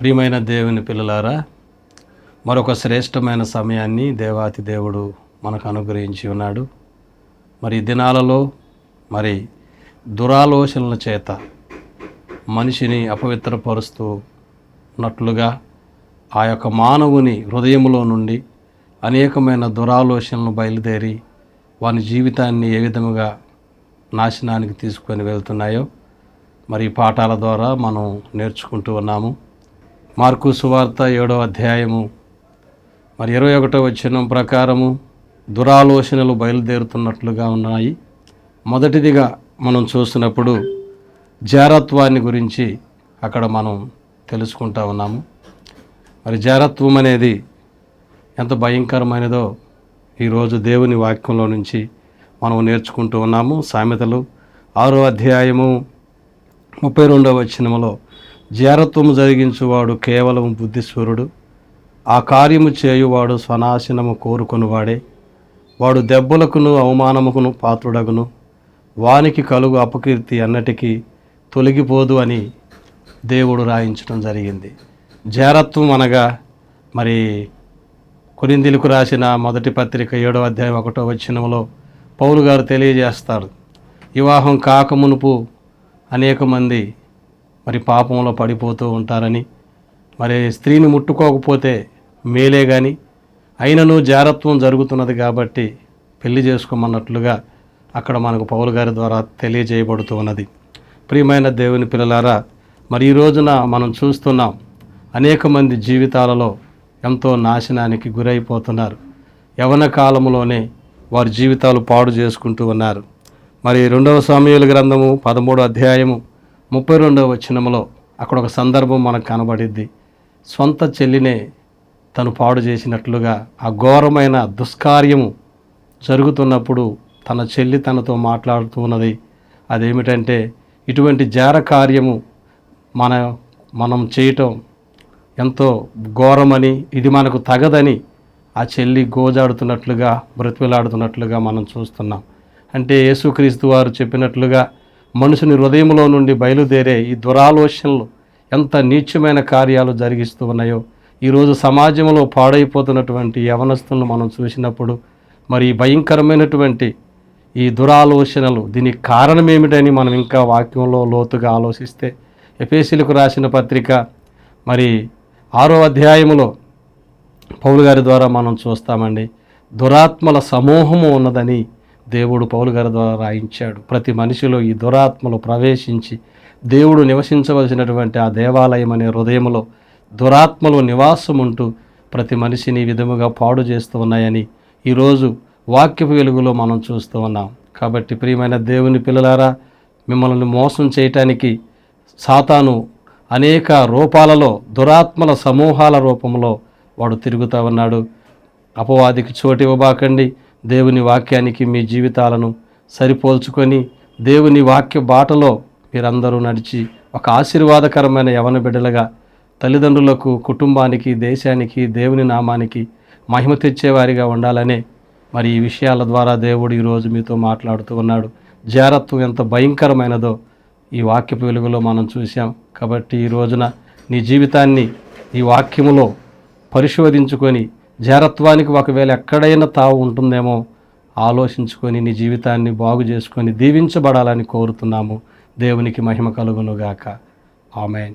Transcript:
ప్రియమైన దేవుని పిల్లలారా, మరొక శ్రేష్టమైన సమయాన్ని దేవాతి దేవుడు మనకు అనుగ్రహించి ఉన్నాడు. మరి ఈ దినాలలో దురాలోచనల చేత మనిషిని అపవిత్రపరుస్తూ ఉన్నట్లుగా ఆ యొక్క మానవుని హృదయంలో నుండి అనేకమైన దురాలోచనలు బయలుదేరి వాని జీవితాన్ని ఏ విధముగా నాశనానికి తీసుకొని వెళ్తున్నాయో మరి ఈ పాఠాల ద్వారా మనం నేర్చుకుంటూ ఉన్నాము. మార్కు సువార్త 7వ అధ్యాయము 21వ వచనం ప్రకారము దురాలోచనలు బయలుదేరుతున్నట్లుగా ఉన్నాయి. మొదటిదిగా మనం చూసినప్పుడు జారత్వాన్ని గురించి అక్కడ మనం తెలుసుకుంటా ఉన్నాము. మరి జారత్వం అనేది ఎంత భయంకరమైనదో ఈరోజు దేవుని వాక్యంలో నుంచి మనం నేర్చుకుంటూ ఉన్నాము. సామెతలు 6వ అధ్యాయము 32వ వచనములో జారత్వము జరిగించువాడు కేవలం బుద్ధిశూరుడు, ఆ కార్యము చేయువాడు స్వనాశనము కోరుకొనువాడే, వాడు దెబ్బలకును అవమానముకును పాత్రుడగును, వానికి కలుగు అపకీర్తి అన్నటికీ తొలగిపోదు అని దేవుడు రాయించడం జరిగింది. జారత్వం అనగా మరి కొరింథీయులకు రాసిన మొదటి పత్రిక 7వ అధ్యాయం 1వ వచనములో పౌలు గారు తెలియజేస్తారు, వివాహం కాకమునుపు అనేక మంది మరి పాపంలో పడిపోతూ ఉంటారని, మరి స్త్రీని ముట్టుకోకపోతే మేలే కానీ అయినను జారత్వం జరుగుతున్నది కాబట్టి పెళ్లి చేసుకోమన్నట్లుగా అక్కడ మనకు పౌలు గారి ద్వారా తెలియజేయబడుతూ ఉన్నది. ప్రియమైన దేవుని పిల్లలారా, మరి ఈ రోజున మనం చూస్తున్నాం అనేక మంది జీవితాలలో ఎంతో నాశనానికి గురైపోతున్నారు. యవ్వన కాలంలోనే వారి జీవితాలు పాడు చేసుకుంటూ ఉన్నారు. మరి 2వ సమూయేలు గ్రంథము 13వ అధ్యాయము 32వ వచనములో అక్కడ ఒక సందర్భం మనకు కనబడిద్ది. సొంత చెల్లినే తను పాడు చేసినట్లుగా ఆ ఘోరమైన దుష్కార్యము జరుగుతున్నప్పుడు తన చెల్లి తనతో మాట్లాడుతూ ఉన్నది. అదేమిటంటే, ఇటువంటి జార కార్యము మనం చేయటం ఎంతో ఘోరమని, ఇది మనకు తగదని ఆ చెల్లి గోజాడుతున్నట్లుగా బ్రతిలాడుతున్నట్లుగా మనం చూస్తున్నాం. అంటే యేసుక్రీస్తు వారు చెప్పినట్లుగా మనుషుని హృదయంలో నుండి బయలుదేరే ఈ దురాలోచనలు ఎంత నీచమైన కార్యాలు జరిగిస్తూ ఉన్నాయో ఈరోజు సమాజంలో పాడైపోతున్నటువంటి యవనస్తులను మనం చూసినప్పుడు మరి భయంకరమైనటువంటి ఈ దురాలోచనలు దీనికి కారణం ఏమిటని మనం ఇంకా వాక్యంలో లోతుగా ఆలోచిస్తే ఎఫెసీయులకు రాసిన పత్రిక మరి 6వ అధ్యాయములో పౌలు గారి ద్వారా మనం చూస్తామండి. దురాత్మల సమూహము ఉన్నదని దేవుడు పౌలు గారి ద్వారా రాయించాడు. ప్రతి మనిషిలో ఈ దురాత్మలు ప్రవేశించి దేవుడు నివసించవలసినటువంటి ఆ దేవాలయం అనే హృదయంలో దురాత్మలు నివాసం ఉంటూ ప్రతి మనిషిని విధముగా పాడు చేస్తూ ఉన్నాయని ఈరోజు వాక్యపు వెలుగులో మనం చూస్తూ ఉన్నాం. కాబట్టి ప్రియమైన దేవుని పిల్లలారా, మిమ్మల్ని మోసం చేయటానికి సాతాను అనేక రూపాలలో దురాత్మల సమూహాల రూపంలో వాడు తిరుగుతూ ఉన్నాడు. అపవాదికి చోటు ఇవ్వబాకండి. దేవుని వాక్యానికి మీ జీవితాలను సరిపోల్చుకొని దేవుని వాక్య బాటలో మీరందరూ నడిచి ఒక ఆశీర్వాదకరమైన యవన బిడ్డలుగా తల్లిదండ్రులకు, కుటుంబానికి, దేశానికి, దేవుని నామానికి మహిమ తెచ్చేవారిగా ఉండాలనే మరి ఈ విషయాల ద్వారా దేవుడు ఈరోజు మీతో మాట్లాడుతూ ఉన్నాడు. జారత్వం ఎంత భయంకరమైనదో ఈ వాక్యపు వెలుగులో మనం చూసాం. కాబట్టి ఈ రోజున నీ జీవితాన్ని ఈ వాక్యములో పరిశోధించుకొని జారత్వానికి ఒకవేళ ఎక్కడైనా తావు ఉంటుందేమో ఆలోచించుకొని నీ జీవితాన్ని బాగు చేసుకొని దీవించబడాలని కోరుతున్నాము. దేవునికి మహిమ కలుగునుగాక. ఆమేన్.